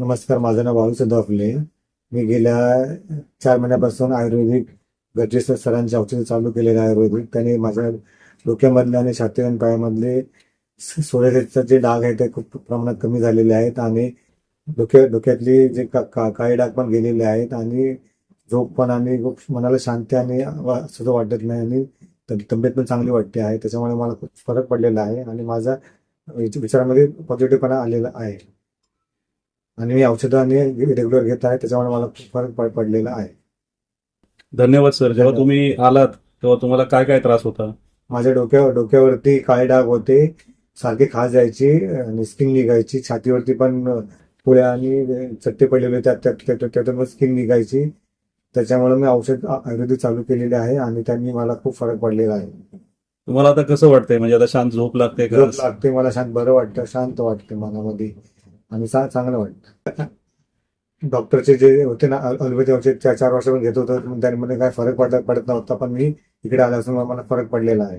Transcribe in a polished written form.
नमस्कार, माझं नाव भाऊ सदाफुले. मी गेल्या 4 महिन्यापासून आयुर्वेदिक गरजेचं सरांच्या औषध चालू केलेलं आहे. आयुर्वेदिक त्याने माझ्या डोक्यामधले आणि छाती आणि पायामधले सोऱ्याचे जे डाग आहेत ते खूप प्रमाणात कमी झालेले आहेत आणि डोक्यातली जे काळे डाग पण गेलेले आहेत आणि झोप पण आणि खूप मनाला शांती आणि असं वाटत नाही आणि तब्येत पण चांगली वाटते आहे. त्याच्यामुळे मला खूप फरक पडलेला आहे आणि माझा विचारामध्ये पॉझिटिव्हपणा आलेला आहे आणि मी औषधं आणि रेग्युलर घेत आहे. त्याच्यामुळे मला खूप फरक पडलेला आहे. धन्यवाद सर. जेव्हा तुम्ही आलात तेव्हा तुम्हाला काय काय त्रास होता? माझ्या डोक्यावरती काळे डाग होते, सारखी खाज यायची आणि स्किन निघायची, छातीवरती पण पुळ्या आणि चट्टे पडलेले होते, त्यातून स्किन निघायची. त्याच्यामुळे मी औषध आयुर्वेदिक चालू केलेले आहे आणि त्यांनी मला खूप फरक पडलेला आहे. तुम्हाला आता कसं वाटतंय? म्हणजे आता शांत झोप लागते का? झोप लागते, मला शांत बरं वाटतं, शांत वाटते मनामध्ये आणि चांगलं वाटतं. डॉक्टरचे जे होते ना आयुर्वेदिक औषध 4 वर्षापासून घेत होतो, त्यामध्ये काय फरक पडत नव्हता, पण मी इकडे आल्यापासून मला फरक पडलेला आहे.